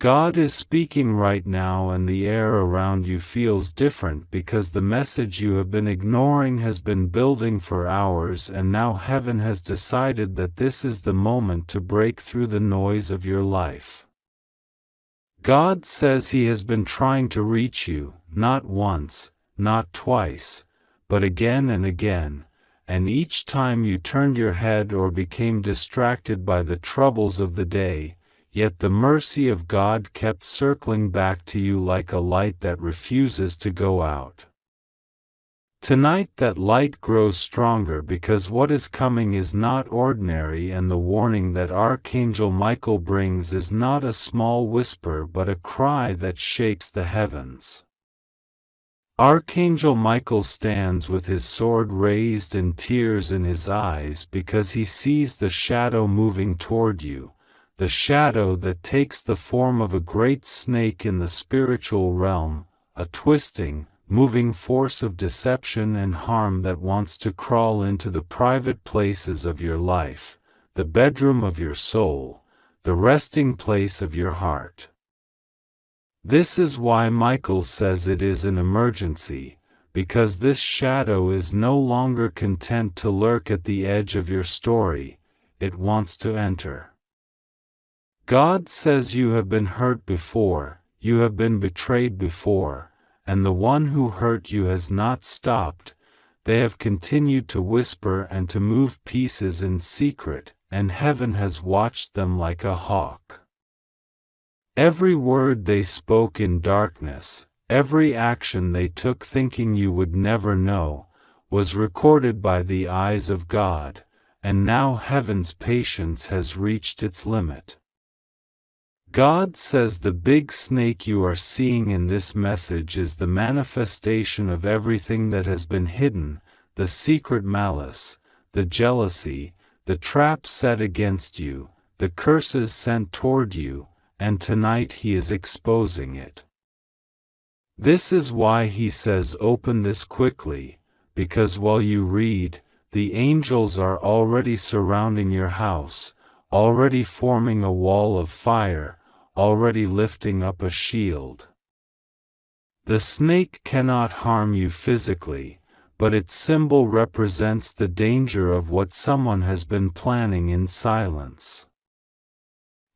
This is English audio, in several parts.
God is speaking right now, and the air around you feels different because the message you have been ignoring has been building for hours, and now heaven has decided that this is the moment to break through the noise of your life. God says He has been trying to reach you, not once, not twice, but again and again, and each time you turned your head or became distracted by the troubles of the day, yet the mercy of God kept circling back to you like a light that refuses to go out. Tonight that light grows stronger because what is coming is not ordinary, and the warning that Archangel Michael brings is not a small whisper but a cry that shakes the heavens. Archangel Michael stands with his sword raised and tears in his eyes because he sees the shadow moving toward you, the shadow that takes the form of a great snake in the spiritual realm, a twisting, moving force of deception and harm that wants to crawl into the private places of your life, the bedroom of your soul, the resting place of your heart. This is why Michael says it is an emergency, because this shadow is no longer content to lurk at the edge of your story, it wants to enter. God says you have been hurt before, you have been betrayed before, and the one who hurt you has not stopped. They have continued to whisper and to move pieces in secret, and heaven has watched them like a hawk. Every word they spoke in darkness, every action they took thinking you would never know, was recorded by the eyes of God, and now heaven's patience has reached its limit. God says the big snake you are seeing in this message is the manifestation of everything that has been hidden, the secret malice, the jealousy, the traps set against you, the curses sent toward you, and tonight He is exposing it. This is why He says open this quickly, because while you read, the angels are already surrounding your house, already forming a wall of fire, already lifting up a shield. The snake cannot harm you physically, but its symbol represents the danger of what someone has been planning in silence.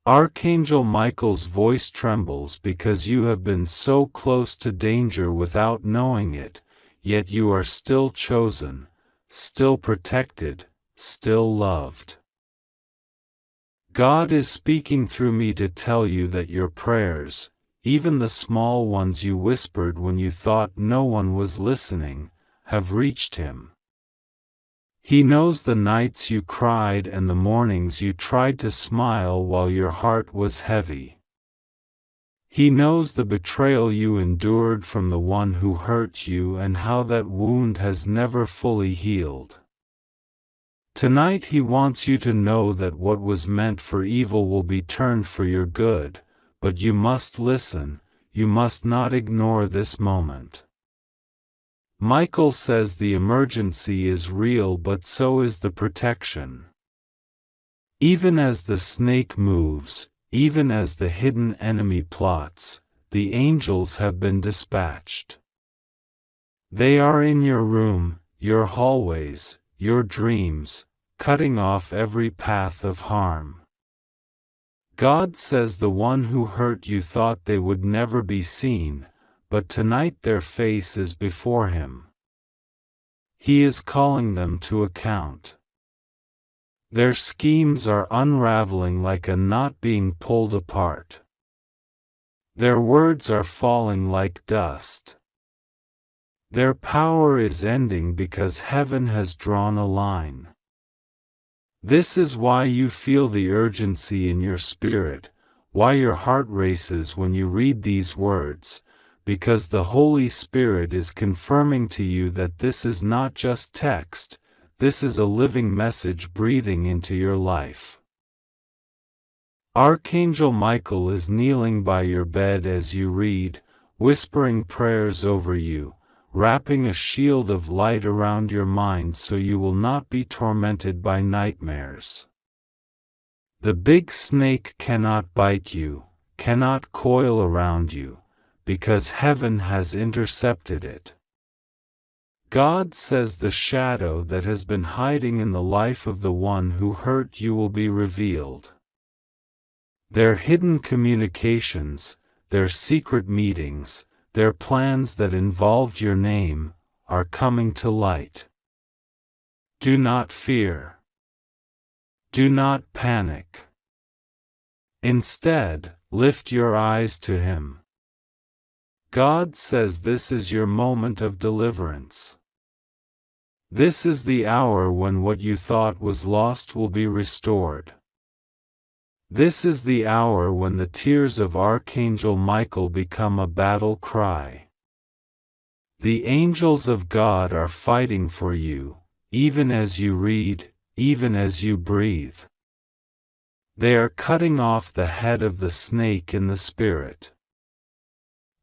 Archangel Michael's voice trembles because you have been so close to danger without knowing it, yet you are still chosen, still protected, still loved. God is speaking through me to tell you that your prayers, even the small ones you whispered when you thought no one was listening, have reached Him. He knows the nights you cried and the mornings you tried to smile while your heart was heavy. He knows the betrayal you endured from the one who hurt you and how that wound has never fully healed. Tonight He wants you to know that what was meant for evil will be turned for your good, but you must listen, you must not ignore this moment. Michael says the emergency is real, but so is the protection. Even as the snake moves, even as the hidden enemy plots, the angels have been dispatched. They are in your room, your hallways, your dreams, cutting off every path of harm. God says the one who hurt you thought they would never be seen, but tonight their face is before Him. He is calling them to account. Their schemes are unraveling like a knot being pulled apart. Their words are falling like dust. Their power is ending because heaven has drawn a line. This is why you feel the urgency in your spirit, why your heart races when you read these words, because the Holy Spirit is confirming to you that this is not just text, this is a living message breathing into your life. Archangel Michael is kneeling by your bed as you read, whispering prayers over you, wrapping a shield of light around your mind so you will not be tormented by nightmares. The big snake cannot bite you, cannot coil around you, because heaven has intercepted it. God says the shadow that has been hiding in the life of the one who hurt you will be revealed. Their hidden communications, their secret meetings, their plans that involved your name, are coming to light. Do not fear. Do not panic. Instead, lift your eyes to Him. God says this is your moment of deliverance. This is the hour when what you thought was lost will be restored. This is the hour when the tears of Archangel Michael become a battle cry. The angels of God are fighting for you, even as you read, even as you breathe. They are cutting off the head of the snake in the spirit.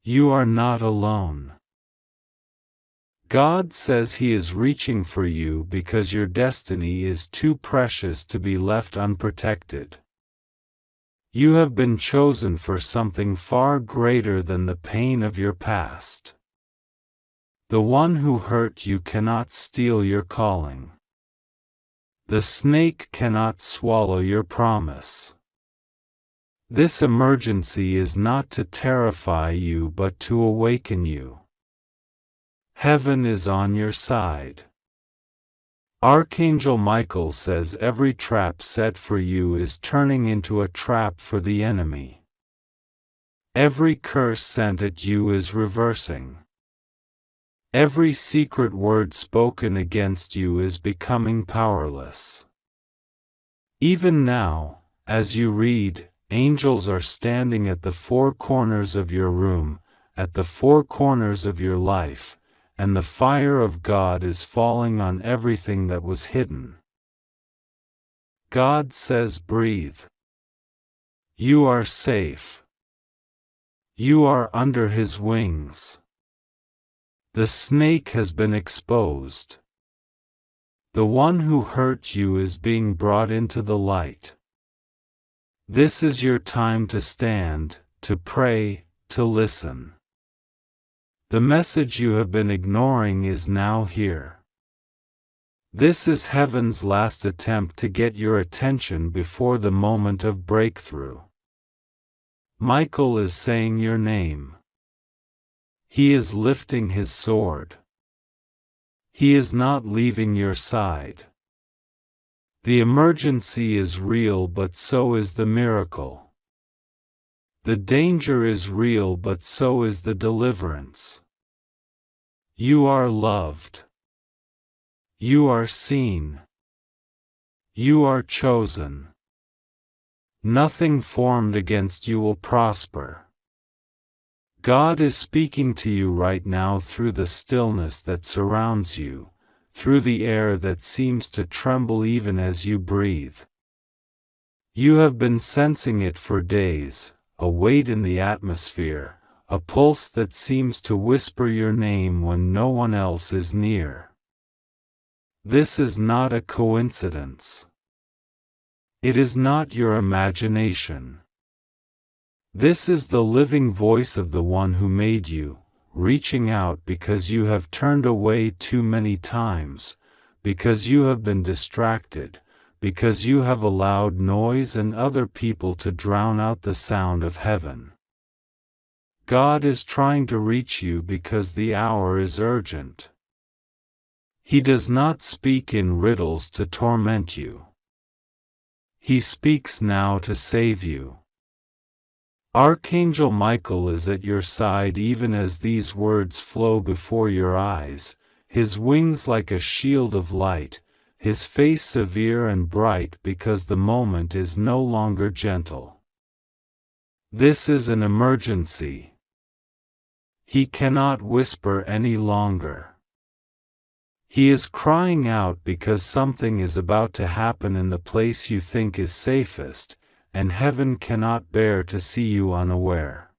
You are not alone. God says He is reaching for you because your destiny is too precious to be left unprotected. You have been chosen for something far greater than the pain of your past. The one who hurt you cannot steal your calling. The snake cannot swallow your promise. This emergency is not to terrify you but to awaken you. Heaven is on your side. Archangel Michael says every trap set for you is turning into a trap for the enemy. Every curse sent at you is reversing. Every secret word spoken against you is becoming powerless. Even now, as you read, angels are standing at the four corners of your room, at the four corners of your life, and the fire of God is falling on everything that was hidden. God says, breathe. You are safe. You are under His wings. The snake has been exposed. The one who hurt you is being brought into the light. This is your time to stand, to pray, to listen. The message you have been ignoring is now here. This is heaven's last attempt to get your attention before the moment of breakthrough. Michael is saying your name. He is lifting his sword. He is not leaving your side. The emergency is real, but so is the miracle. The danger is real, but so is the deliverance. You are loved. You are seen. You are chosen. Nothing formed against you will prosper. God is speaking to you right now through the stillness that surrounds you, through the air that seems to tremble even as you breathe. You have been sensing it for days, a weight in the atmosphere, a pulse that seems to whisper your name when no one else is near. This is not a coincidence. It is not your imagination. This is the living voice of the one who made you, reaching out because you have turned away too many times, because you have been distracted, because you have allowed noise and other people to drown out the sound of heaven. God is trying to reach you because the hour is urgent. He does not speak in riddles to torment you. He speaks now to save you. Archangel Michael is at your side even as these words flow before your eyes, his wings like a shield of light, his face severe and bright because the moment is no longer gentle. This is an emergency. He cannot whisper any longer. He is crying out because something is about to happen in the place you think is safest, and heaven cannot bear to see you unaware.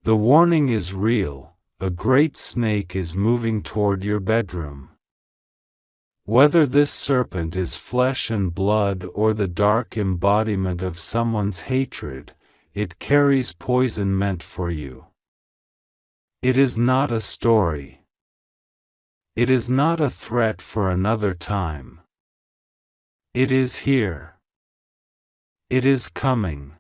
The warning is real, a great snake is moving toward your bedroom. Whether this serpent is flesh and blood or the dark embodiment of someone's hatred, it carries poison meant for you. It is not a story. It is not a threat for another time. It is here. It is coming.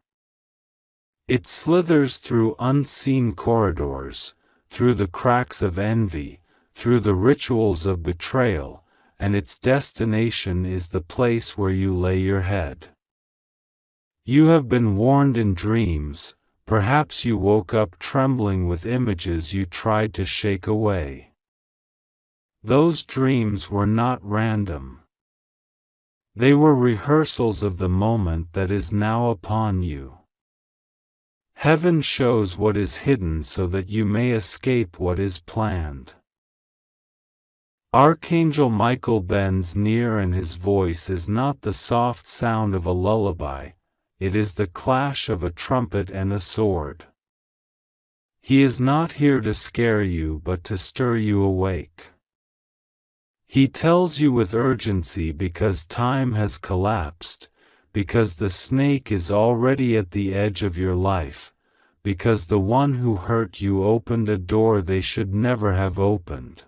It slithers through unseen corridors, through the cracks of envy, through the rituals of betrayal, and its destination is the place where you lay your head. You have been warned in dreams, perhaps you woke up trembling with images you tried to shake away. Those dreams were not random. They were rehearsals of the moment that is now upon you. Heaven shows what is hidden so that you may escape what is planned. Archangel Michael bends near, and his voice is not the soft sound of a lullaby, it is the clash of a trumpet and a sword. He is not here to scare you but to stir you awake. He tells you with urgency because time has collapsed, because the snake is already at the edge of your life, because the one who hurt you opened a door they should never have opened.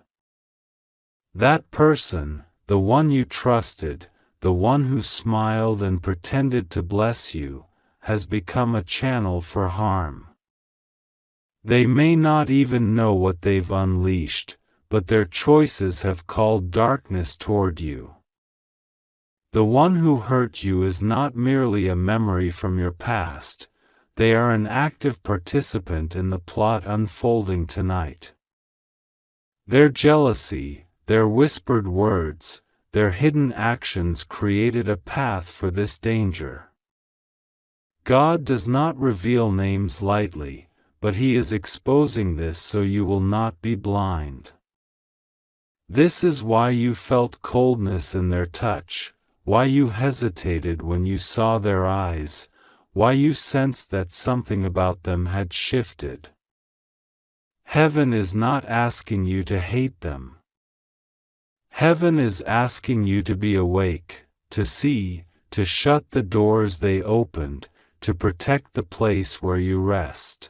That person, the one you trusted, the one who smiled and pretended to bless you, has become a channel for harm. They may not even know what they've unleashed, but their choices have called darkness toward you. The one who hurt you is not merely a memory from your past, they are an active participant in the plot unfolding tonight. Their jealousy, their whispered words, their hidden actions created a path for this danger. God does not reveal names lightly, but He is exposing this so you will not be blind. This is why you felt coldness in their touch, why you hesitated when you saw their eyes, why you sensed that something about them had shifted. Heaven is not asking you to hate them. Heaven is asking you to be awake, to see, to shut the doors they opened, to protect the place where you rest.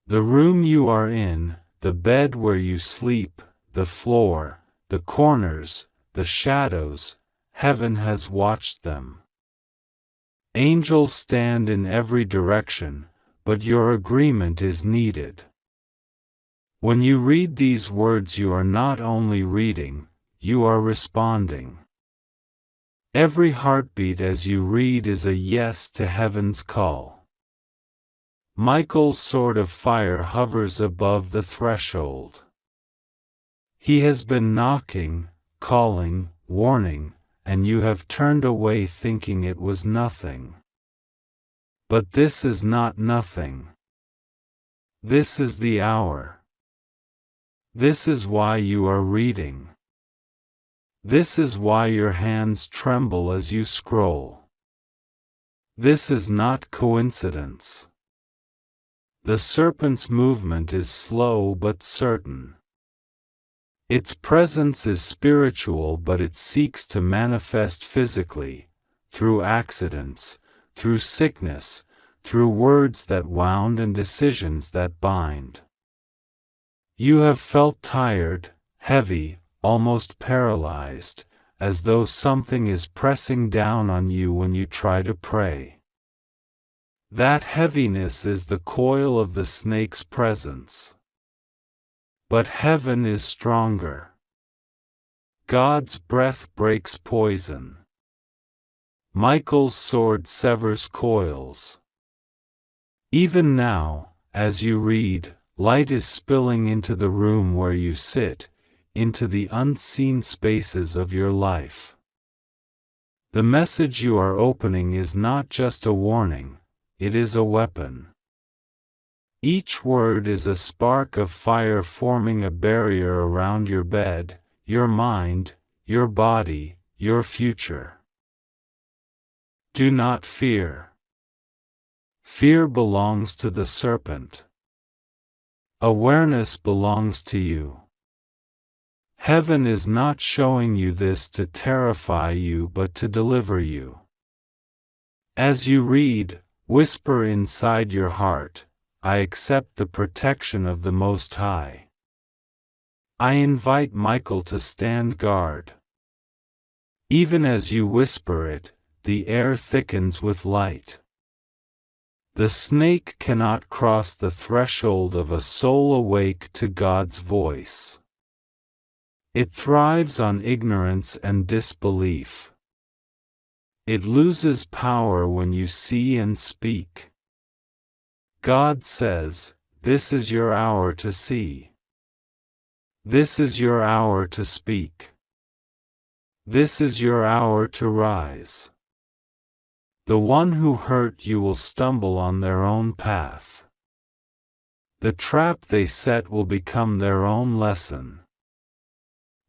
The room you are in, the bed where you sleep, the floor, the corners, the shadows, heaven has watched them. Angels stand in every direction, but your agreement is needed. When you read these words, you are not only reading, you are responding. Every heartbeat as you read is a yes to heaven's call. Michael's sword of fire hovers above the threshold. He has been knocking, calling, warning, and you have turned away thinking it was nothing. But this is not nothing. This is the hour. This is why you are reading. This is why your hands tremble as you scroll. This is not coincidence. The serpent's movement is slow but certain. Its presence is spiritual, but it seeks to manifest physically, through accidents, through sickness, through words that wound and decisions that bind. You have felt tired, heavy, almost paralyzed, as though something is pressing down on you when you try to pray. That heaviness is the coil of the snake's presence. But heaven is stronger. God's breath breaks poison. Michael's sword severs coils. Even now, as you read, light is spilling into the room where you sit, into the unseen spaces of your life. The message you are opening is not just a warning, it is a weapon. Each word is a spark of fire forming a barrier around your bed, your mind, your body, your future. Do not fear. Fear belongs to the serpent. Awareness belongs to you. Heaven is not showing you this to terrify you but to deliver you. As you read, Whisper inside your heart, I accept the protection of the Most High. I invite Michael to stand guard. Even as you whisper it, the air thickens with light. The snake cannot cross the threshold of a soul awake to God's voice. It thrives on ignorance and disbelief. It loses power when you see and speak. God says, this is your hour to see. This is your hour to speak. This is your hour to rise. The one who hurt you will stumble on their own path. The trap they set will become their own lesson.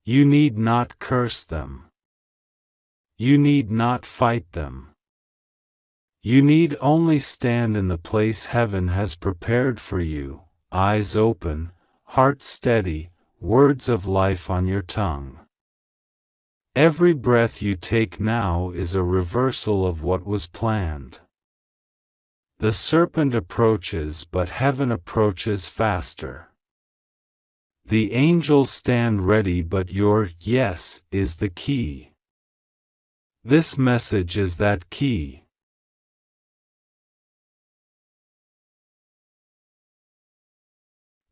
You need not curse them. You need not fight them. You need only stand in the place heaven has prepared for you, eyes open, heart steady, words of life on your tongue. Every breath you take now is a reversal of what was planned. The serpent approaches, but heaven approaches faster. The angels stand ready, but your yes is the key. This message is that key.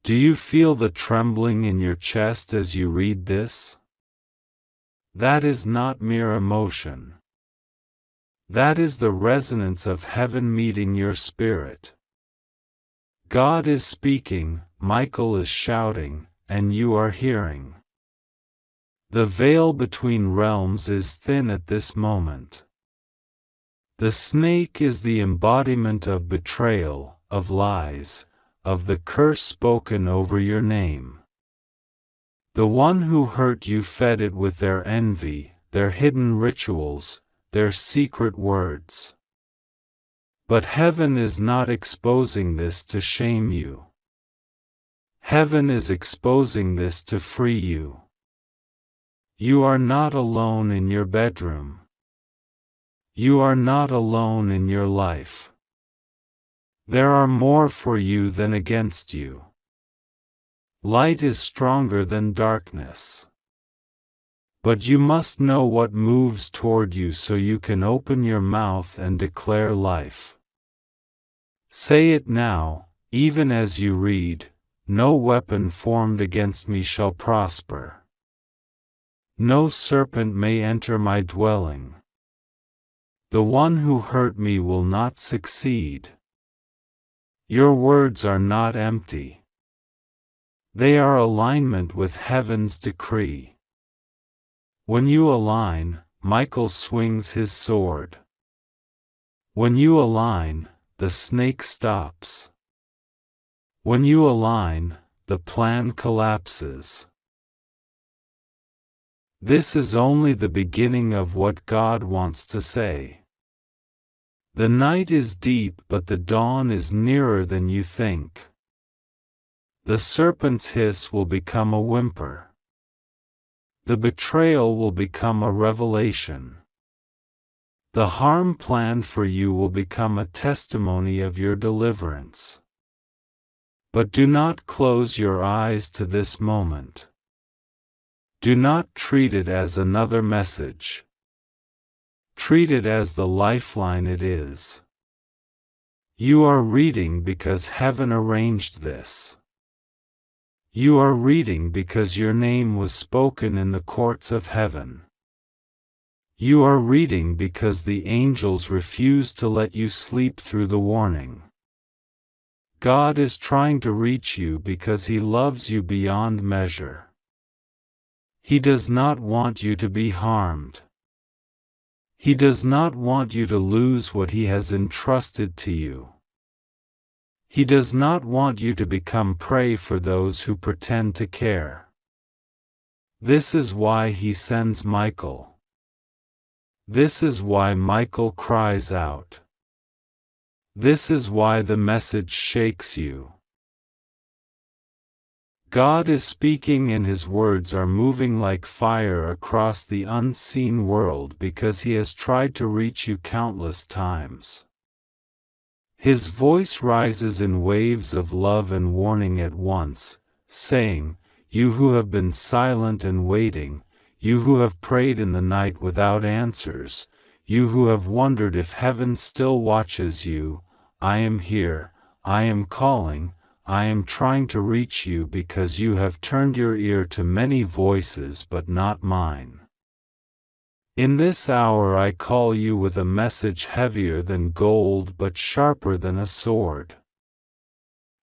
Do you feel the trembling in your chest as you read this? That is not mere emotion. That is the resonance of heaven meeting your spirit. God is speaking, Michael is shouting, and you are hearing. The veil between realms is thin at this moment. The snake is the embodiment of betrayal, of lies, of the curse spoken over your name. The one who hurt you fed it with their envy, their hidden rituals, their secret words. But heaven is not exposing this to shame you. Heaven is exposing this to free you. You are not alone in your bedroom. You are not alone in your life. There are more for you than against you. Light is stronger than darkness. But you must know what moves toward you so you can open your mouth and declare life. Say it now, even as you read, no weapon formed against me shall prosper. No serpent may enter my dwelling. The one who hurt me will not succeed. Your words are not empty. They are alignment with heaven's decree. When you align, Michael swings his sword. When you align, the snake stops. When you align, the plan collapses. This is only the beginning of what God wants to say. The night is deep, but the dawn is nearer than you think. The serpent's hiss will become a whimper. The betrayal will become a revelation. The harm planned for you will become a testimony of your deliverance. But do not close your eyes to this moment. Do not treat it as another message. Treat it as the lifeline it is. You are reading because heaven arranged this. You are reading because your name was spoken in the courts of heaven. You are reading because the angels refuse to let you sleep through the warning. God is trying to reach you because He loves you beyond measure. He does not want you to be harmed. He does not want you to lose what He has entrusted to you. He does not want you to become prey for those who pretend to care. This is why He sends Michael. This is why Michael cries out. This is why the message shakes you. God is speaking and His words are moving like fire across the unseen world because He has tried to reach you countless times. His voice rises in waves of love and warning at once, saying, "You who have been silent and waiting, you who have prayed in the night without answers, you who have wondered if heaven still watches you, I am here, I am calling, I am trying to reach you because you have turned your ear to many voices but not mine. In this hour I call you with a message heavier than gold but sharper than a sword."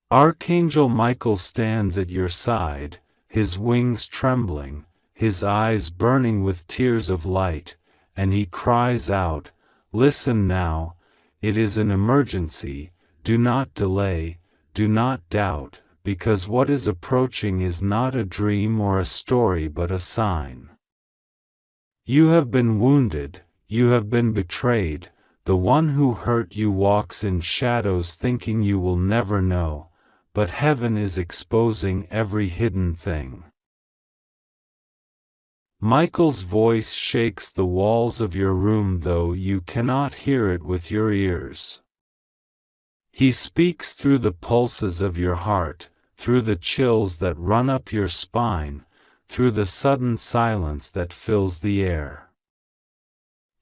Archangel Michael stands at your side, his wings trembling, his eyes burning with tears of light, and he cries out, "Listen now, it is an emergency, do not delay, do not doubt, because what is approaching is not a dream or a story but a sign. You have been wounded, you have been betrayed, the one who hurt you walks in shadows thinking you will never know, but heaven is exposing every hidden thing." Michael's voice shakes the walls of your room though you cannot hear it with your ears. He speaks through the pulses of your heart, through the chills that run up your spine, through the sudden silence that fills the air.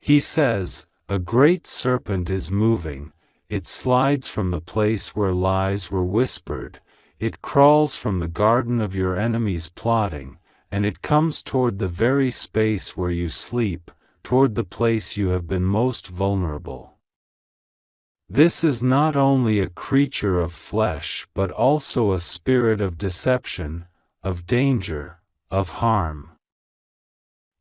He says, "A great serpent is moving, it slides from the place where lies were whispered, it crawls from the garden of your enemies plotting, and it comes toward the very space where you sleep, toward the place you have been most vulnerable. This is not only a creature of flesh but also a spirit of deception, of danger, of harm.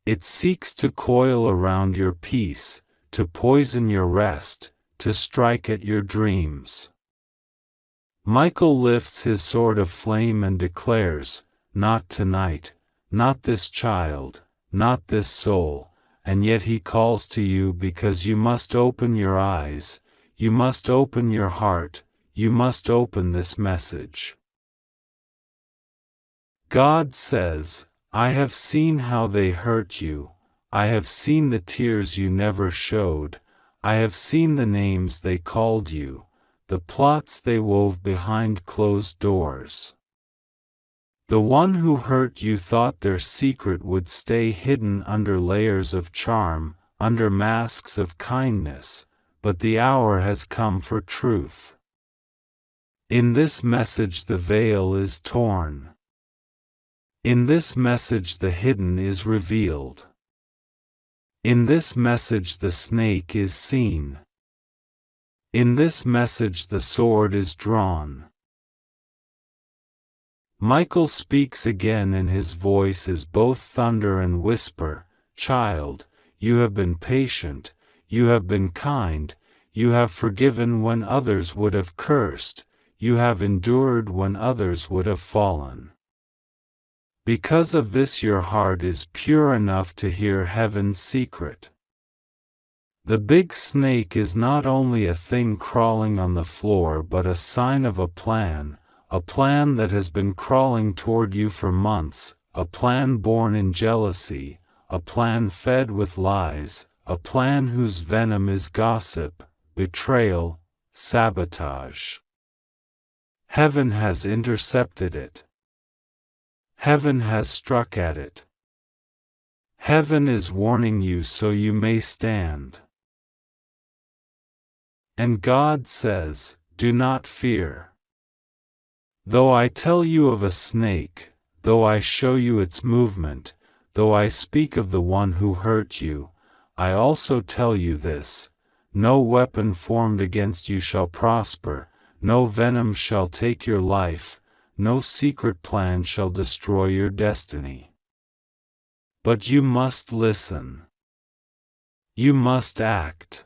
It seeks to coil around your peace, to poison your rest, to strike at your dreams." Michael lifts his sword of flame and declares, "Not tonight, not this child, not this soul," and yet he calls to you because you must open your eyes, you must open your heart, you must open this message. God says, "I have seen how they hurt you, I have seen the tears you never showed, I have seen the names they called you, the plots they wove behind closed doors. The one who hurt you thought their secret would stay hidden under layers of charm, under masks of kindness, but the hour has come for truth. In this message the veil is torn. In this message the hidden is revealed. In this message the snake is seen. In this message the sword is drawn." Michael speaks again and his voice is both thunder and whisper, "Child, you have been patient, you have been kind, you have forgiven when others would have cursed, you have endured when others would have fallen. Because of this your heart is pure enough to hear heaven's secret. The big snake is not only a thing crawling on the floor but a sign of a plan that has been crawling toward you for months, a plan born in jealousy, a plan fed with lies, a plan whose venom is gossip, betrayal, sabotage. Heaven has intercepted it. Heaven has struck at it. Heaven is warning you so you may stand. And God says, "Do not fear. Though I tell you of a snake, though I show you its movement, though I speak of the one who hurt you, I also tell you this: no weapon formed against you shall prosper, no venom shall take your life, no secret plan shall destroy your destiny. But you must listen. You must act.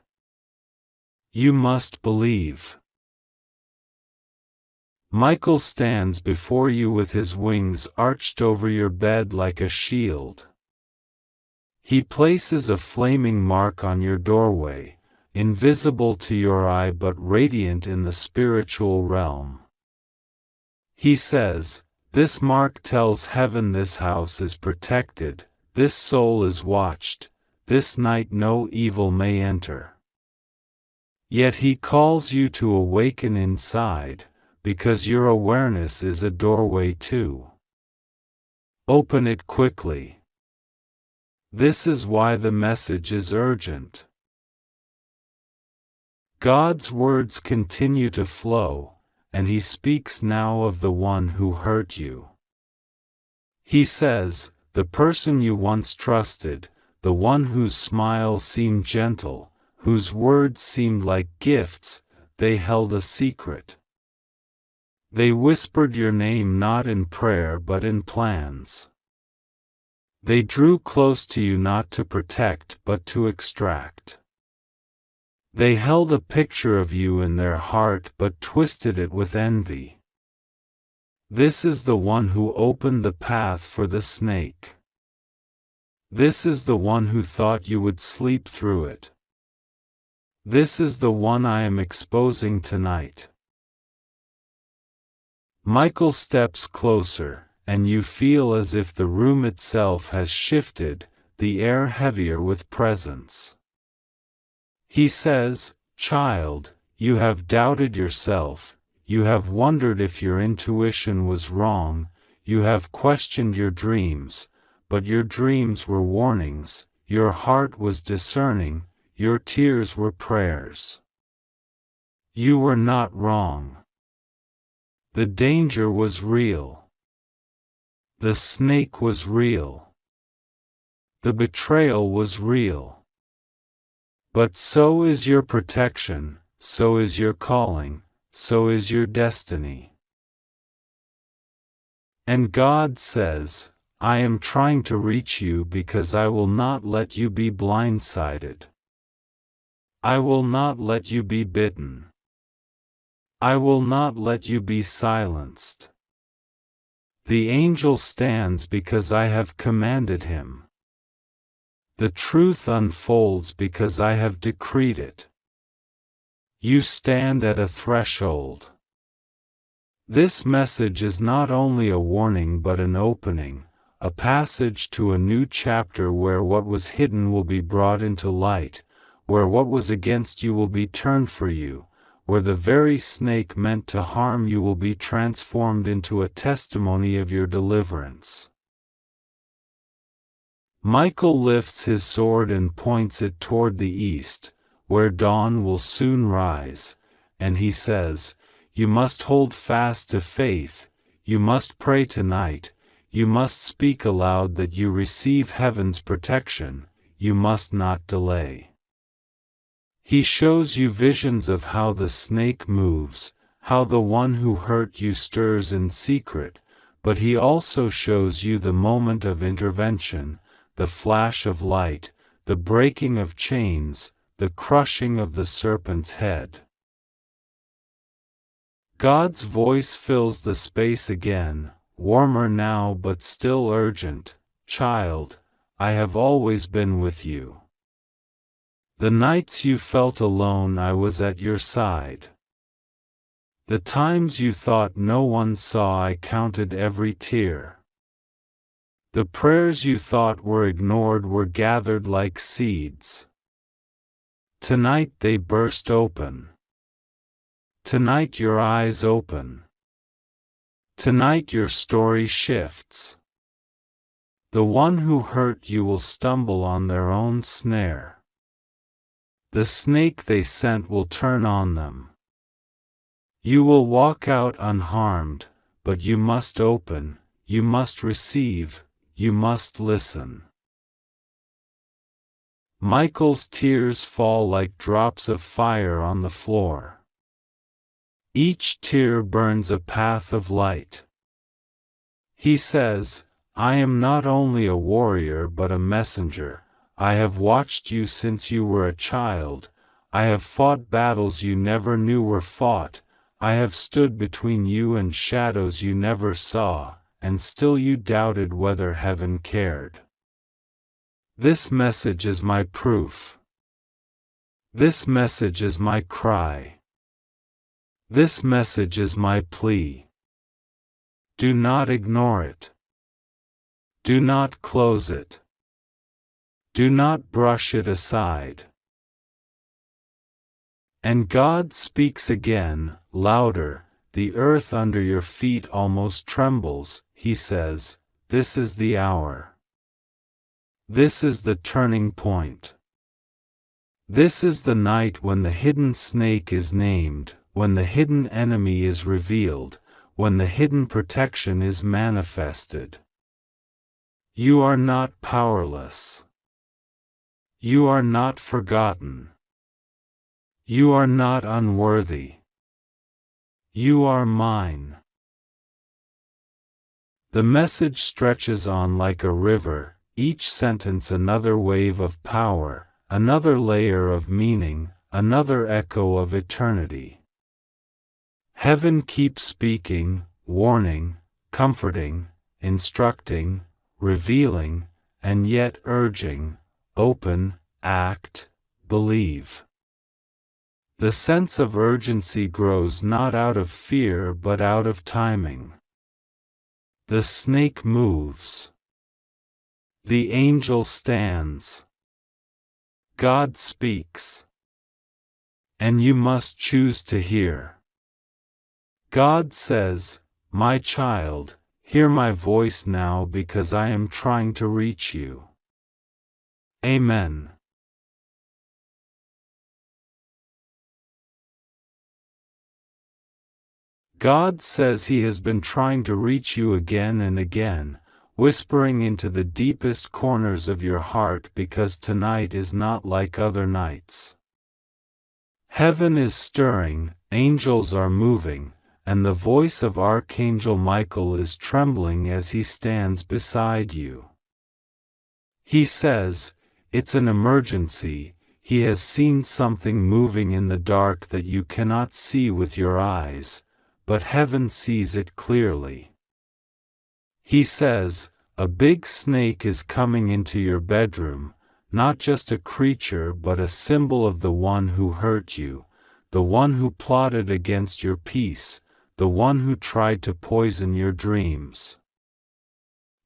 You must believe." Michael stands before you with his wings arched over your bed like a shield. He places a flaming mark on your doorway, invisible to your eye but radiant in the spiritual realm. He says, "This mark tells heaven this house is protected, this soul is watched, this night no evil may enter." Yet he calls you to awaken inside, because your awareness is a doorway too. Open it quickly. This is why the message is urgent. God's words continue to flow, and he speaks now of the one who hurt you. He says, the person you once trusted, the one whose smile seemed gentle, whose words seemed like gifts, they held a secret. They whispered your name not in prayer but in plans. They drew close to you not to protect but to extract. They held a picture of you in their heart but twisted it with envy. This is the one who opened the path for the snake. This is the one who thought you would sleep through it. This is the one I am exposing tonight. Michael steps closer, and you feel as if the room itself has shifted, the air heavier with presence. He says, "Child, you have doubted yourself, you have wondered if your intuition was wrong, you have questioned your dreams, but your dreams were warnings, your heart was discerning, your tears were prayers. You were not wrong. The danger was real. The snake was real. The betrayal was real. But so is your protection, so is your calling, so is your destiny." And God says, "I am trying to reach you because I will not let you be blindsided. I will not let you be bitten. I will not let you be silenced. The angel stands because I have commanded him. The truth unfolds because I have decreed it. You stand at a threshold. This message is not only a warning but an opening, a passage to a new chapter where what was hidden will be brought into light, where what was against you will be turned for you, where the very snake meant to harm you will be transformed into a testimony of your deliverance." Michael lifts his sword and points it toward the east, where dawn will soon rise, and he says, "You must hold fast to faith, you must pray tonight, you must speak aloud that you receive heaven's protection, you must not delay." He shows you visions of how the snake moves, how the one who hurt you stirs in secret, but he also shows you the moment of intervention, the flash of light, the breaking of chains, the crushing of the serpent's head. God's voice fills the space again, warmer now but still urgent. "Child, I have always been with you. The nights you felt alone I was at your side. The times you thought no one saw I counted every tear. The prayers you thought were ignored were gathered like seeds. Tonight they burst open. Tonight your eyes open. Tonight your story shifts. The one who hurt you will stumble on their own snare. The snake they sent will turn on them. You will walk out unharmed, but you must open, you must receive, you must listen." Michael's tears fall like drops of fire on the floor. Each tear burns a path of light. He says, "I am not only a warrior but a messenger. I have watched you since you were a child. I have fought battles you never knew were fought. I have stood between you and shadows you never saw, and still you doubted whether heaven cared. This message is my proof. This message is my cry. This message is my plea. Do not ignore it. Do not close it. Do not brush it aside. And God speaks again, louder. The earth under your feet almost trembles. He says, "This is the hour. This is the turning point. This is the night when the hidden snake is named, when the hidden enemy is revealed, when the hidden protection is manifested." You are not powerless. You are not forgotten. You are not unworthy. You are mine. The message stretches on like a river, each sentence another wave of power, another layer of meaning, another echo of eternity. Heaven keeps speaking, warning, comforting, instructing, revealing, and yet urging, open, act, believe. The sense of urgency grows not out of fear but out of timing. The snake moves. The angel stands. God speaks. And you must choose to hear. God says, "My child, hear my voice now because I am trying to reach you." Amen. God says He has been trying to reach you again and again, whispering into the deepest corners of your heart because tonight is not like other nights. Heaven is stirring, angels are moving, and the voice of Archangel Michael is trembling as he stands beside you. He says, "It's an emergency." He has seen something moving in the dark that you cannot see with your eyes, but heaven sees it clearly. He says, "A big snake is coming into your bedroom, not just a creature but a symbol of the one who hurt you, the one who plotted against your peace, the one who tried to poison your dreams."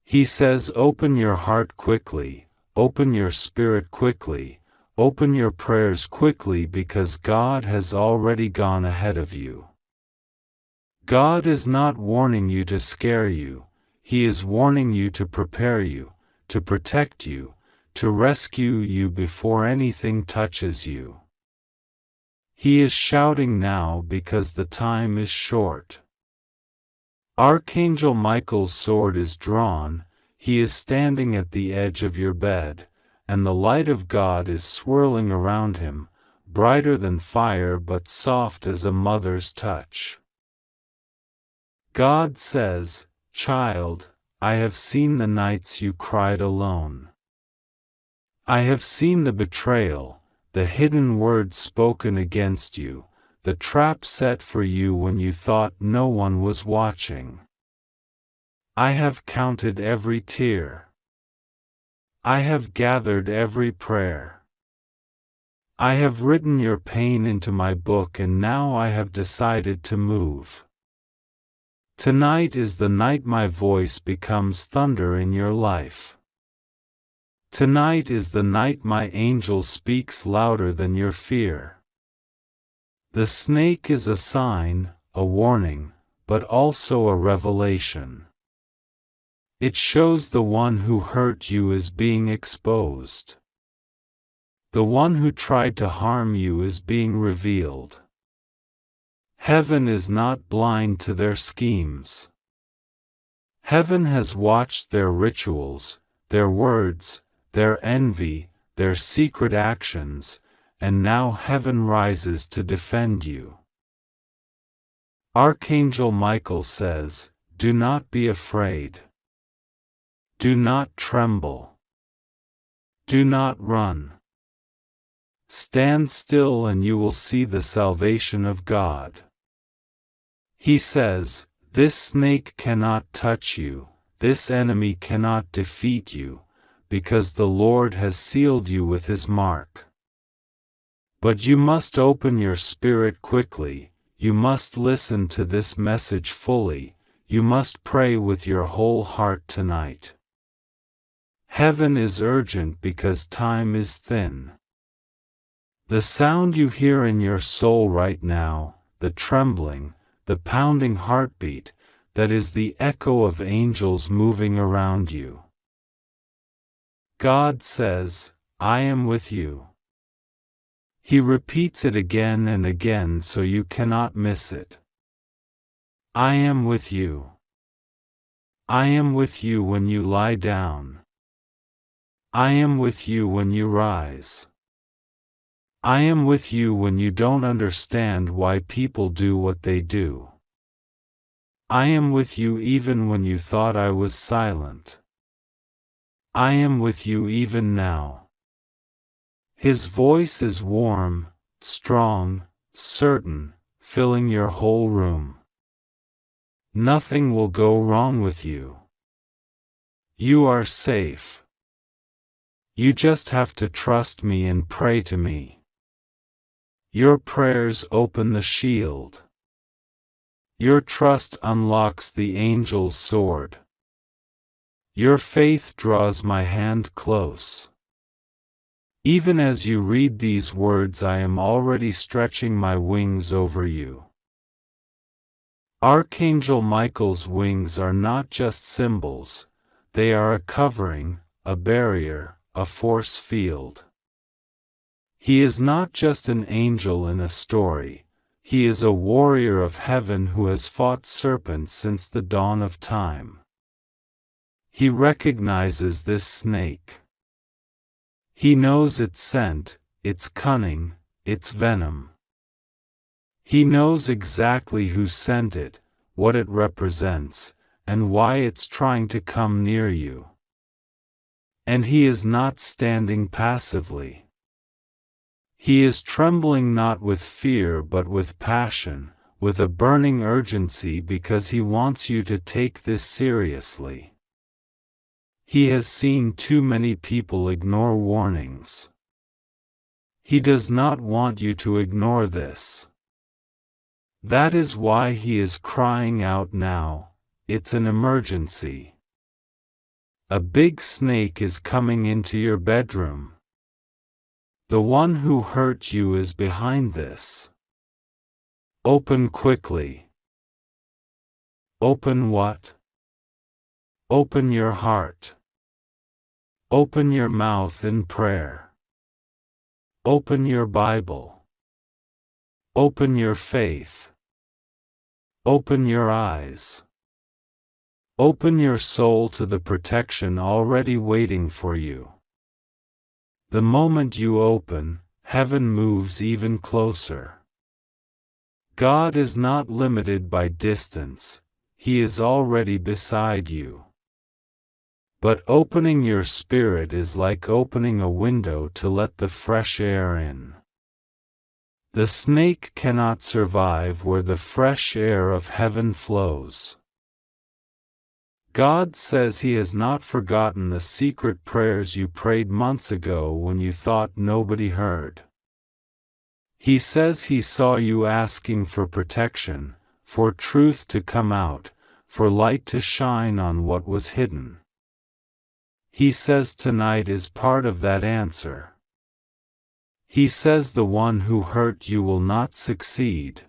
He says, "Open your heart quickly, open your spirit quickly, open your prayers quickly because God has already gone ahead of you." God is not warning you to scare you, He is warning you to prepare you, to protect you, to rescue you before anything touches you. He is shouting now because the time is short. Archangel Michael's sword is drawn, he is standing at the edge of your bed, and the light of God is swirling around him, brighter than fire but soft as a mother's touch. God says, "Child, I have seen the nights you cried alone. I have seen the betrayal, the hidden words spoken against you, the trap set for you when you thought no one was watching. I have counted every tear. I have gathered every prayer. I have written your pain into my book and now I have decided to move. Tonight is the night my voice becomes thunder in your life. Tonight is the night my angel speaks louder than your fear." The snake is a sign, a warning, but also a revelation. It shows the one who hurt you is being exposed. The one who tried to harm you is being revealed. Heaven is not blind to their schemes. Heaven has watched their rituals, their words, their envy, their secret actions, and now heaven rises to defend you. Archangel Michael says, "Do not be afraid. Do not tremble. Do not run. Stand still and you will see the salvation of God." He says, "This snake cannot touch you, this enemy cannot defeat you, because the Lord has sealed you with His mark. But you must open your spirit quickly, you must listen to this message fully, you must pray with your whole heart tonight. Heaven is urgent because time is thin. The sound you hear in your soul right now, the trembling, the pounding heartbeat, that is the echo of angels moving around you. God says, I am with you. He repeats it again and again so you cannot miss it. I am with you. I am with you when you lie down. I am with you when you rise. I am with you when you don't understand why people do what they do. I am with you even when you thought I was silent. I am with you even now. His voice is warm, strong, certain, filling your whole room. Nothing will go wrong with you. You are safe. You just have to trust me and pray to me. Your prayers open the shield. Your trust unlocks the angel's sword. Your faith draws my hand close. Even as you read these words, I am already stretching my wings over you. Archangel Michael's wings are not just symbols, they are a covering, a barrier, a force field. He is not just an angel in a story, he is a warrior of heaven who has fought serpents since the dawn of time. He recognizes this snake. He knows its scent, its cunning, its venom. He knows exactly who sent it, what it represents, and why it's trying to come near you. And he is not standing passively. He is trembling not with fear but with passion, with a burning urgency because he wants you to take this seriously. He has seen too many people ignore warnings. He does not want you to ignore this. That is why he is crying out now, it's an emergency. A big snake is coming into your bedroom. The one who hurt you is behind this. Open quickly. Open what? Open your heart. Open your mouth in prayer. Open your Bible. Open your faith. Open your eyes. Open your soul to the protection already waiting for you. The moment you open, heaven moves even closer. God is not limited by distance, He is already beside you. But opening your spirit is like opening a window to let the fresh air in. The snake cannot survive where the fresh air of heaven flows. God says He has not forgotten the secret prayers you prayed months ago when you thought nobody heard. He says He saw you asking for protection, for truth to come out, for light to shine on what was hidden. He says tonight is part of that answer. He says the one who hurt you will not succeed.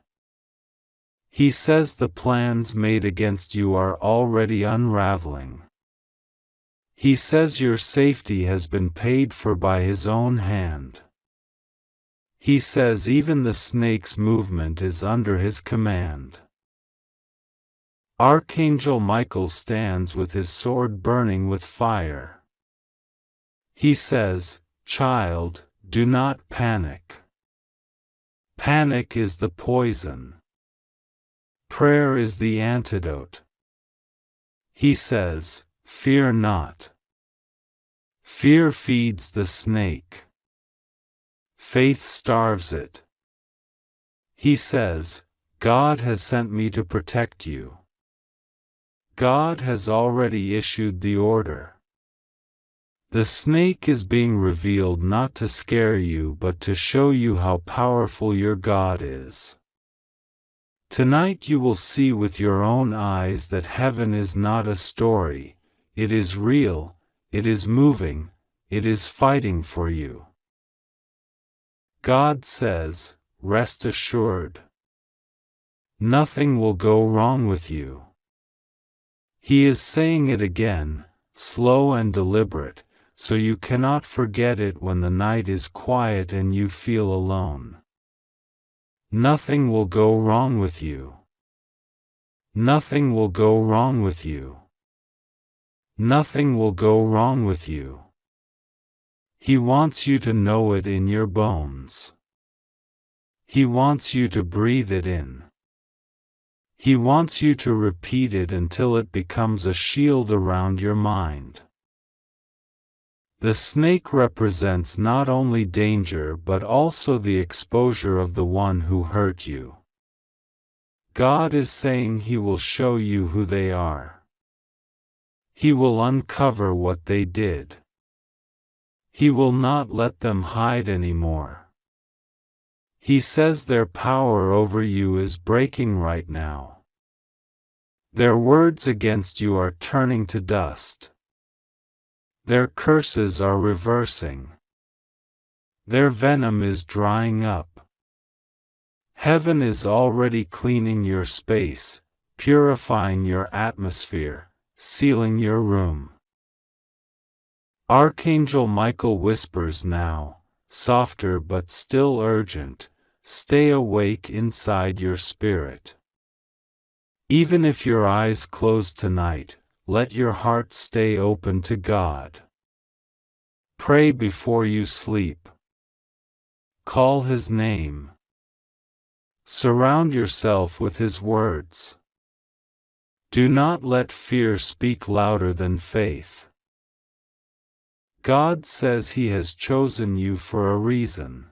He says the plans made against you are already unraveling. He says your safety has been paid for by His own hand. He says even the snake's movement is under His command. Archangel Michael stands with his sword burning with fire. He says, "Child, do not panic. Panic is the poison. Prayer is the antidote." He says, "Fear not. Fear feeds the snake. Faith starves it." He says, "God has sent me to protect you. God has already issued the order. The snake is being revealed not to scare you but to show you how powerful your God is. Tonight you will see with your own eyes that heaven is not a story, it is real, it is moving, it is fighting for you." God says, rest assured. Nothing will go wrong with you. He is saying it again, slow and deliberate, so you cannot forget it when the night is quiet and you feel alone. Nothing will go wrong with you. Nothing will go wrong with you. Nothing will go wrong with you. He wants you to know it in your bones. He wants you to breathe it in. He wants you to repeat it until it becomes a shield around your mind. The snake represents not only danger but also the exposure of the one who hurt you. God is saying He will show you who they are. He will uncover what they did. He will not let them hide anymore. He says their power over you is breaking right now. Their words against you are turning to dust. Their curses are reversing. Their venom is drying up. Heaven is already cleaning your space, purifying your atmosphere, sealing your room. Archangel Michael whispers now, softer but still urgent, stay awake inside your spirit. Even if your eyes close tonight, let your heart stay open to God. Pray before you sleep. Call His name. Surround yourself with His words. Do not let fear speak louder than faith. God says He has chosen you for a reason.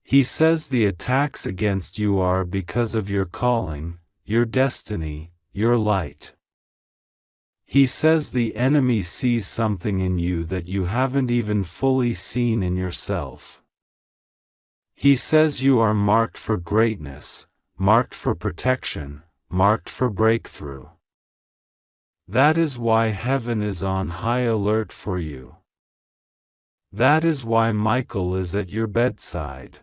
He says the attacks against you are because of your calling, your destiny, your light. He says the enemy sees something in you that you haven't even fully seen in yourself. He says you are marked for greatness, marked for protection, marked for breakthrough. That is why heaven is on high alert for you. That is why Michael is at your bedside.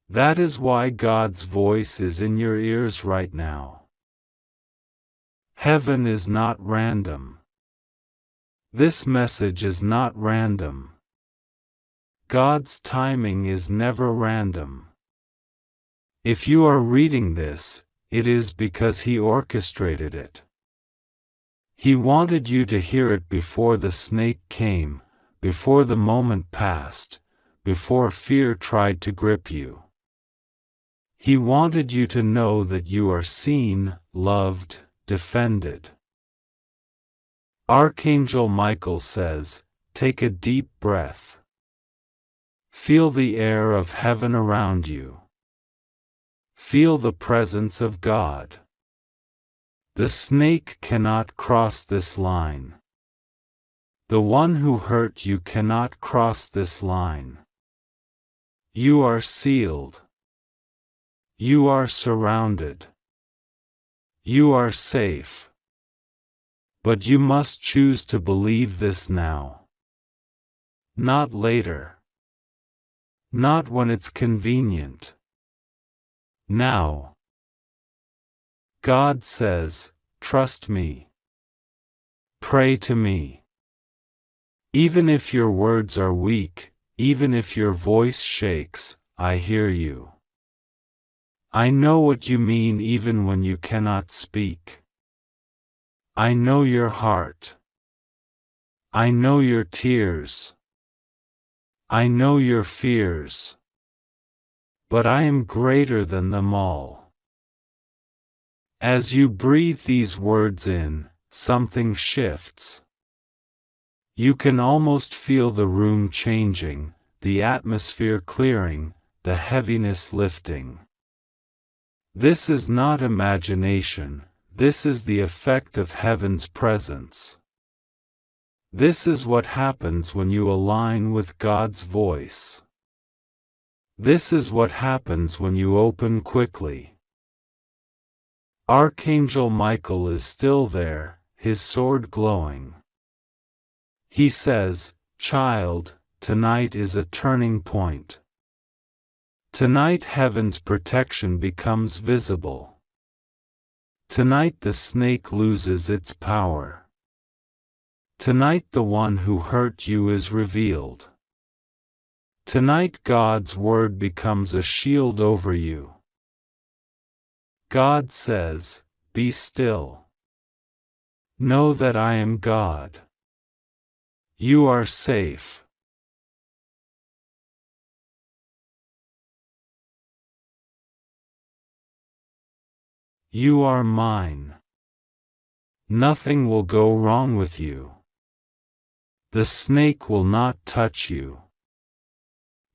That is why God's voice is in your ears right now. Heaven is not random. This message is not random. God's timing is never random. If you are reading this, it is because He orchestrated it. He wanted you to hear it before the snake came, before the moment passed, before fear tried to grip you. He wanted you to know that you are seen, loved, defended. Archangel Michael says, take a deep breath. Feel the air of heaven around you. Feel the presence of God. The snake cannot cross this line. The one who hurt you cannot cross this line. You are sealed. You are surrounded. You are safe. But you must choose to believe this now. Not later. Not when it's convenient. Now. God says, trust me. Pray to me. Even if your words are weak, even if your voice shakes, I hear you. I know what you mean even when you cannot speak. I know your heart. I know your tears. I know your fears. But I am greater than them all. As you breathe these words in, something shifts. You can almost feel the room changing, the atmosphere clearing, the heaviness lifting. This is not imagination, this is the effect of heaven's presence. This is what happens when you align with God's voice. This is what happens when you open quickly. Archangel Michael is still there, his sword glowing. He says, child, tonight is a turning point. Tonight heaven's protection becomes visible. Tonight the snake loses its power. Tonight the one who hurt you is revealed. Tonight God's word becomes a shield over you. God says, "Be still. Know that I am God. You are safe." You are mine. Nothing will go wrong with you. The snake will not touch you.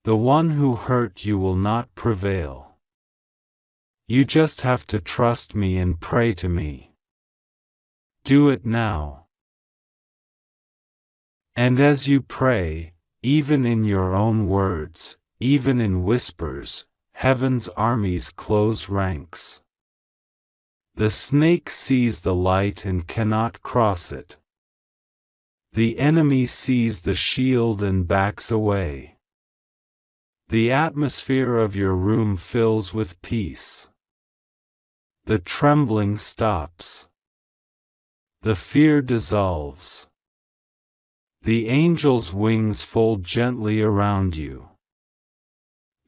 The one who hurt you will not prevail. You just have to trust me and pray to me. Do it now. And as you pray, even in your own words, even in whispers, heaven's armies close ranks. The snake sees the light and cannot cross it. The enemy sees the shield and backs away. The atmosphere of your room fills with peace. The trembling stops. The fear dissolves. The angel's wings fold gently around you.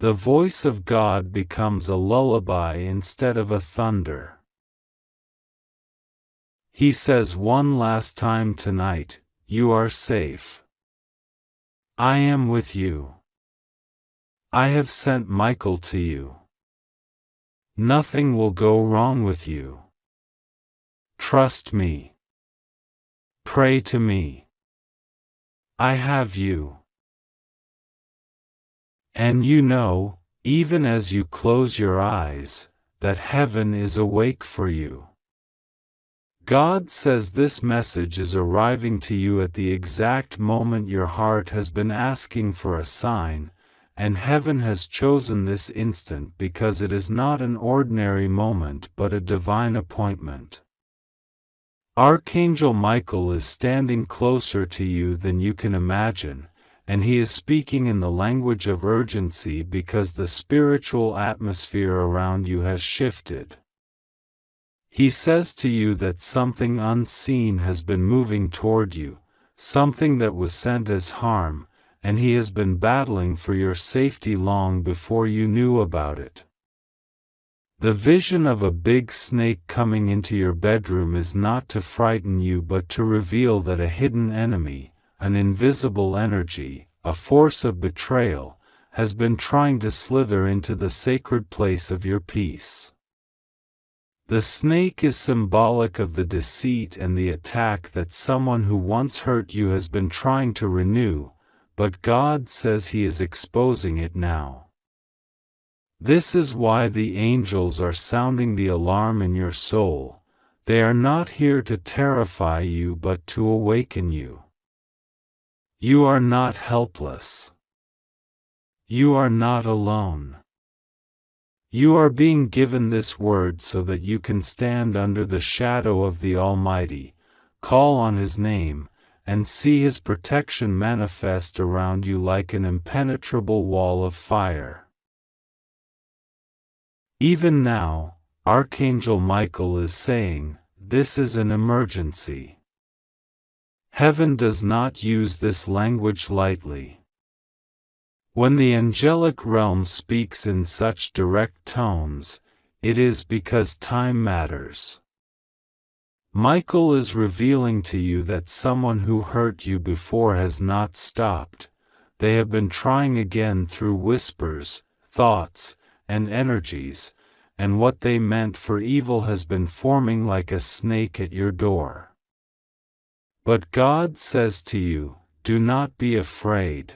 The voice of God becomes a lullaby instead of a thunder. He says one last time tonight, "You are safe. I am with you. I have sent Michael to you. Nothing will go wrong with you. Trust me. Pray to me. I have you." And you know, even as you close your eyes, that heaven is awake for you. God says this message is arriving to you at the exact moment your heart has been asking for a sign, and heaven has chosen this instant because it is not an ordinary moment but a divine appointment. Archangel Michael is standing closer to you than you can imagine, and he is speaking in the language of urgency because the spiritual atmosphere around you has shifted. He says to you that something unseen has been moving toward you, something that was sent as harm, and he has been battling for your safety long before you knew about it. The vision of a big snake coming into your bedroom is not to frighten you but to reveal that a hidden enemy, an invisible energy, a force of betrayal, has been trying to slither into the sacred place of your peace. The snake is symbolic of the deceit and the attack that someone who once hurt you has been trying to renew, but God says He is exposing it now. This is why the angels are sounding the alarm in your soul. They are not here to terrify you but to awaken you. You are not helpless. You are not alone. You are being given this word so that you can stand under the shadow of the Almighty, call on His name, and see His protection manifest around you like an impenetrable wall of fire. Even now, Archangel Michael is saying, "This is an emergency." Heaven does not use this language lightly. When the angelic realm speaks in such direct tones, it is because time matters. Michael is revealing to you that someone who hurt you before has not stopped. They have been trying again through whispers, thoughts, and energies, and what they meant for evil has been forming like a snake at your door. But God says to you, do not be afraid.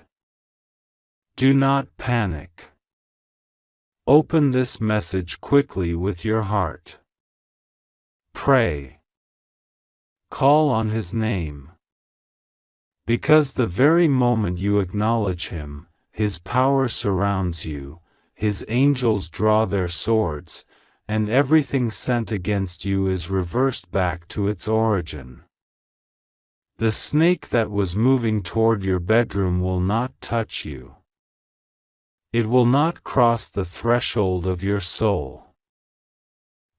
Do not panic. Open this message quickly with your heart. Pray. Call on His name. Because the very moment you acknowledge Him, His power surrounds you, His angels draw their swords, and everything sent against you is reversed back to its origin. The snake that was moving toward your bedroom will not touch you. It will not cross the threshold of your soul.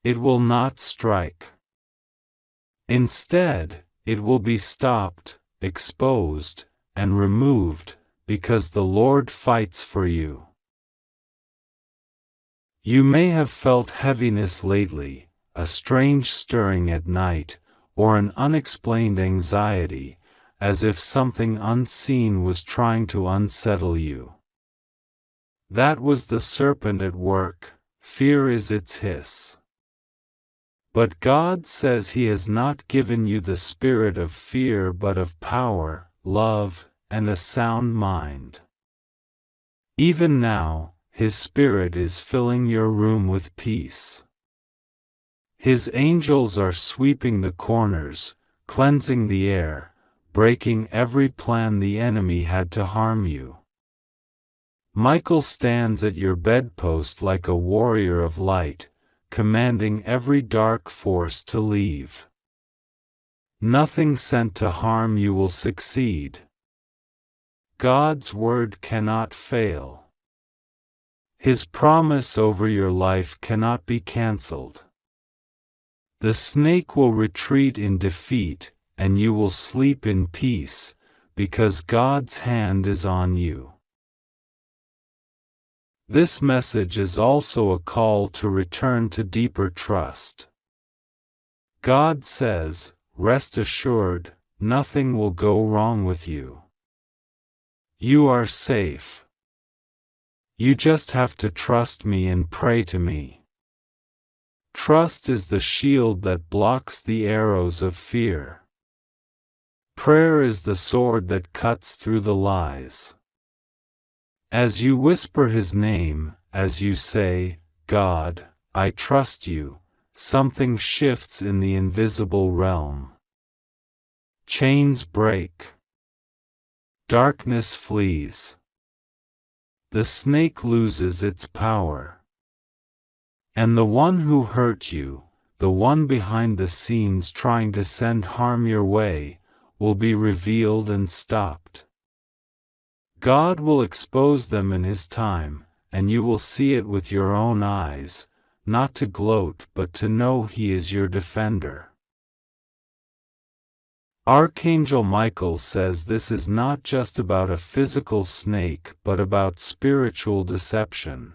It will not strike. Instead, it will be stopped, exposed, and removed, because the Lord fights for you. You may have felt heaviness lately, a strange stirring at night, or an unexplained anxiety, as if something unseen was trying to unsettle you. That was the serpent at work. Fear is its hiss. But God says He has not given you the spirit of fear but of power, love, and a sound mind. Even now, His Spirit is filling your room with peace. His angels are sweeping the corners, cleansing the air, breaking every plan the enemy had to harm you. Michael stands at your bedpost like a warrior of light, commanding every dark force to leave. Nothing sent to harm you will succeed. God's word cannot fail. His promise over your life cannot be cancelled. The snake will retreat in defeat, and you will sleep in peace, because God's hand is on you. This message is also a call to return to deeper trust. God says, "Rest assured, nothing will go wrong with you. You are safe. You just have to trust me and pray to me." Trust is the shield that blocks the arrows of fear. Prayer is the sword that cuts through the lies. As you whisper His name, as you say, "God, I trust you," something shifts in the invisible realm. Chains break. Darkness flees. The snake loses its power. And the one who hurt you, the one behind the scenes trying to send harm your way, will be revealed and stopped. God will expose them in His time, and you will see it with your own eyes, not to gloat but to know He is your defender. Archangel Michael says this is not just about a physical snake but about spiritual deception.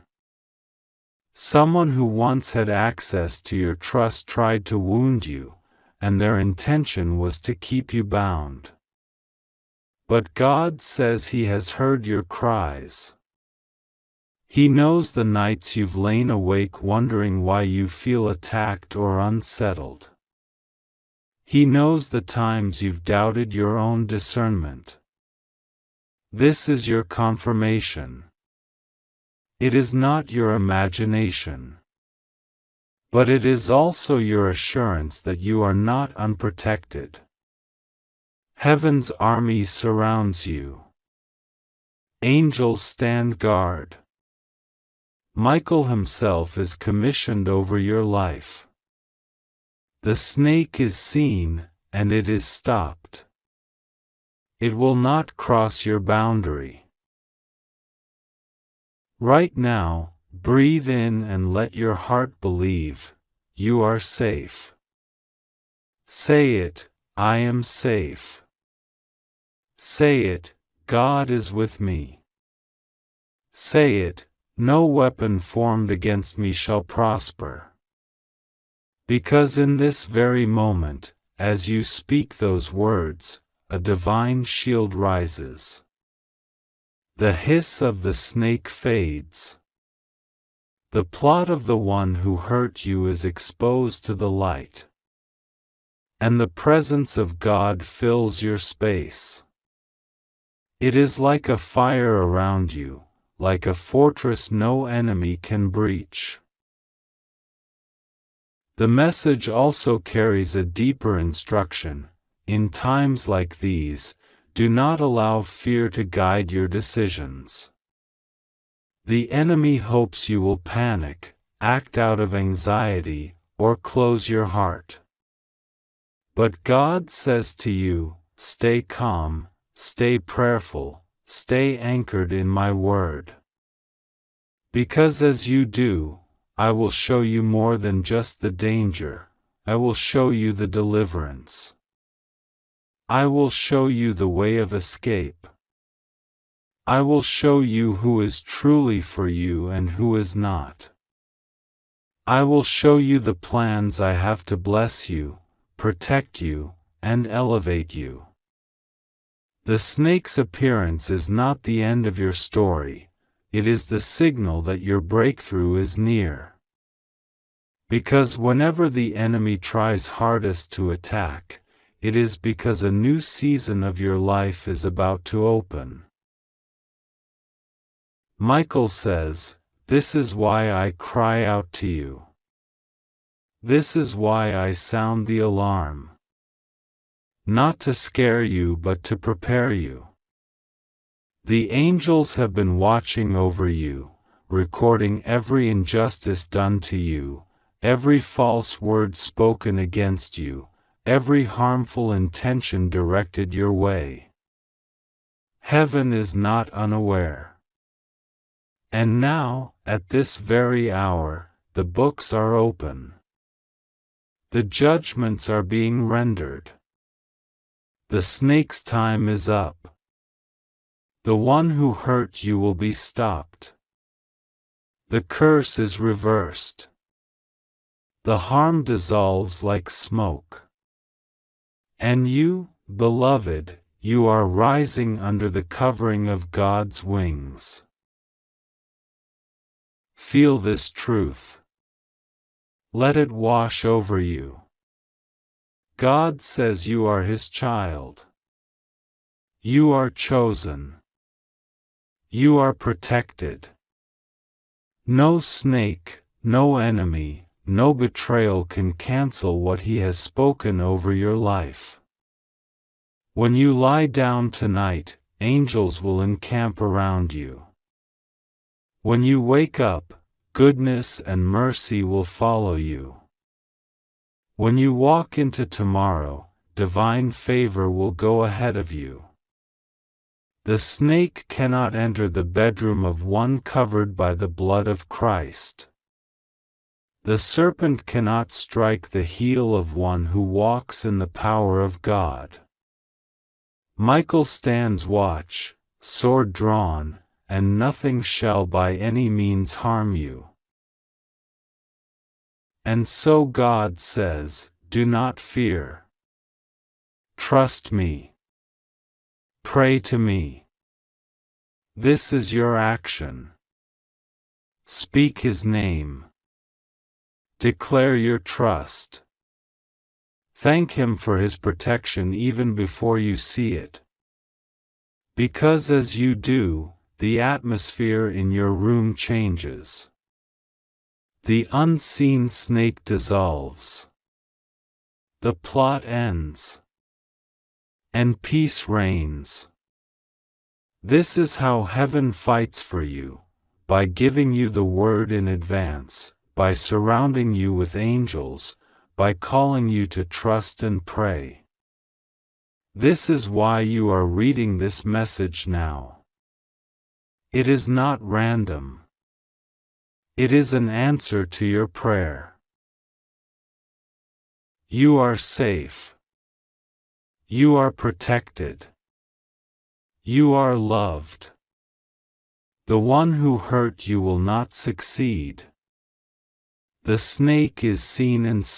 Someone who once had access to your trust tried to wound you, and their intention was to keep you bound. But God says He has heard your cries. He knows the nights you've lain awake wondering why you feel attacked or unsettled. He knows the times you've doubted your own discernment. This is your confirmation. It is not your imagination. But it is also your assurance that you are not unprotected. Heaven's army surrounds you. Angels stand guard. Michael himself is commissioned over your life. The snake is seen, and it is stopped. It will not cross your boundary. Right now, breathe in and let your heart believe, you are safe. Say it, I am safe. Say it, God is with me. Say it, no weapon formed against me shall prosper. Because in this very moment, as you speak those words, a divine shield rises. The hiss of the snake fades. The plot of the one who hurt you is exposed to the light. And the presence of God fills your space. It is like a fire around you, like a fortress no enemy can breach. The message also carries a deeper instruction. In times like these, do not allow fear to guide your decisions. The enemy hopes you will panic, act out of anxiety, or close your heart. But God says to you, stay calm, stay prayerful, stay anchored in my word. Because as you do, I will show you more than just the danger, I will show you the deliverance. I will show you the way of escape. I will show you who is truly for you and who is not. I will show you the plans I have to bless you, protect you, and elevate you. The snake's appearance is not the end of your story, it is the signal that your breakthrough is near. Because whenever the enemy tries hardest to attack, it is because a new season of your life is about to open. Michael says, "This is why I cry out to you. This is why I sound the alarm. Not to scare you but to prepare you. The angels have been watching over you, recording every injustice done to you, every false word spoken against you, every harmful intention directed your way. Heaven is not unaware. And now, at this very hour, the books are open. The judgments are being rendered. The snake's time is up. The one who hurt you will be stopped. The curse is reversed. The harm dissolves like smoke. And you, beloved, you are rising under the covering of God's wings. Feel this truth. Let it wash over you. God says you are His child. You are chosen. You are protected. No snake, no enemy, no betrayal can cancel what He has spoken over your life. When you lie down tonight, angels will encamp around you. When you wake up, goodness and mercy will follow you. When you walk into tomorrow, divine favor will go ahead of you. The snake cannot enter the bedroom of one covered by the blood of Christ. The serpent cannot strike the heel of one who walks in the power of God. Michael stands watch, sword drawn, and nothing shall by any means harm you. And so God says, do not fear. Trust me. Pray to me. This is your action. Speak His name. Declare your trust. Thank Him for His protection even before you see it. Because as you do, the atmosphere in your room changes. The unseen snake dissolves. The plot ends. And peace reigns. This is how heaven fights for you, by giving you the word in advance, by surrounding you with angels, by calling you to trust and pray. This is why you are reading this message now. It is not random. It is an answer to your prayer. You are safe. You are protected. You are loved. The one who hurt you will not succeed. The snake is seen and